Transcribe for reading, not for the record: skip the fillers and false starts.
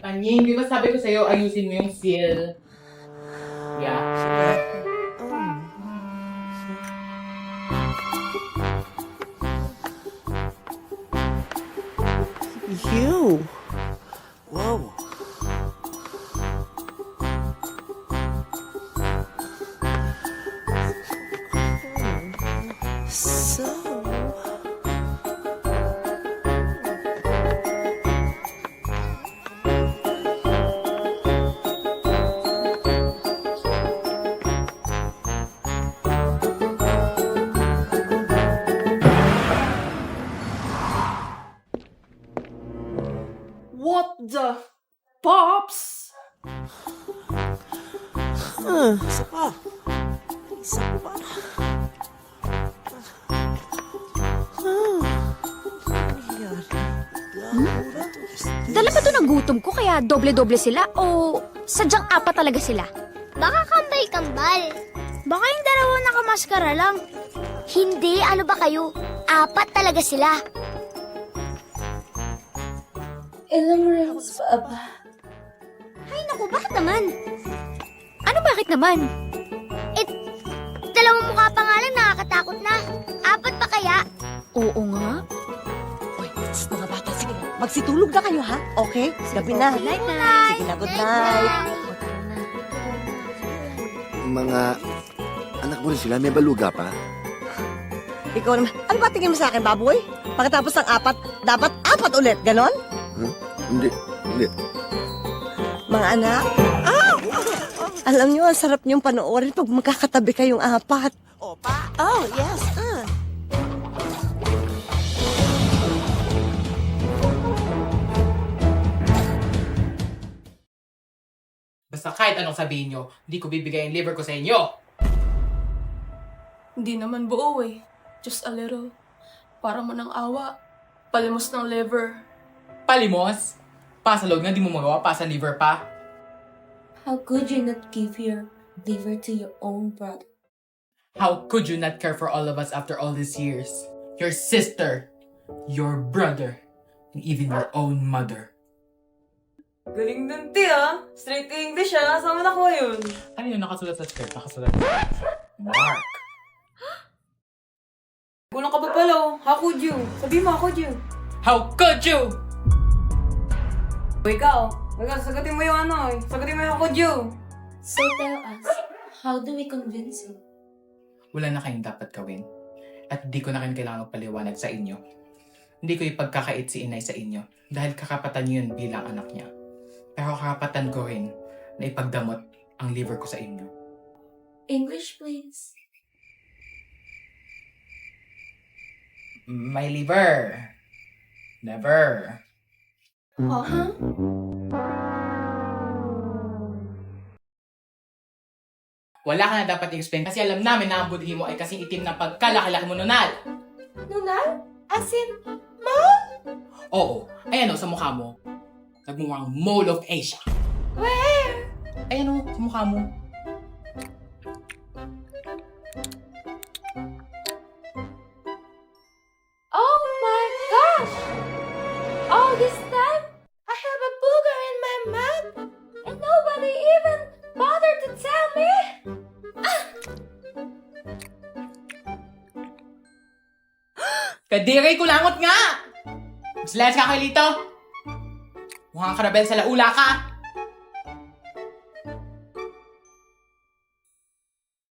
Anying, di ba sabi ko sa'yo, ayusin mo yung seal. Yeah. You. Whoa. So. What the? Pops? Isa pa. Isa pa. Dala ba ito ng gutom ko kaya doble-doble sila o sadyang apat talaga sila? Baka kambal-kambal. Baka yung dalawa nakamaskara lang. Hindi, ano ba kayo? Apat talaga sila. Ilang rounds pa ba? Ay naku, bakit naman? Ano bakit naman? Dalawang mukha pa nga lang, nakakatakot na. Apat pa kaya? Oo nga. Uy, mga bata, sige na. Magsitulog na kayo, ha? Okay? Gabi na. Good night, Nay. Sige na, good night. Mga anak mo rin sila, may baluga pa. Ikaw naman. Ano ba tingin mo sa akin, baboy? Pagkatapos ng apat, dapat apat ulit, ganon? Hindi. Mga anak? Alam niyo, ang sarap niyong panoorin pag magkakatabi kayong apat. Opa? Oh, yes. Basta kahit anong sabihin nyo, hindi ko bibigay yung liver ko sa inyo. Hindi naman buo eh. Just a little. Para mo ng awa. Palimos ng liver. Palimos? Pasalog na di mo magawa, pasa liver pa. How could you not give your liver to your own brother? How could you not care for all of us after all these years? Your sister, your brother, and even your own mother. Galing dun, ti ah. Straight English ah. Saan mo nakuha yun? Ano yung nakasulat sa script? Nakasulat sa Mark. Kulang ka ba pala oh? How could you? Sabi mo, how could you? How could you? O ikaw, sagutin mo yung ano eh. Sagutin mo yung how could you? So tell us, how do we convince him? Wala na kayong dapat gawin. At di ko na kayo kailangan magpaliwanag sa inyo. Hindi ko ipagkakait si inay sa inyo dahil kakapatan niyo yun bilang anak niya. Pero kakapatan ko rin na ipagdamot ang liver ko sa inyo. English, please. My liver. Never. Huh? Wala ka na dapat i-explain kasi alam namin na ang budhi mo ay kasing itim ng pagkalaki-laki mo, Nunal. Nunal? As in, Oo. Ayan o, sa mukha mo. Nagmukhang Mole of Asia. where? Ayan o, sa mukha mo. Oh my gosh! All this time, I have a booger in my mouth, and nobody even bothered to tell me. Kadiri ko langot nga! Mas lens ka kay Lito. Mukhang karabel sa laula ka.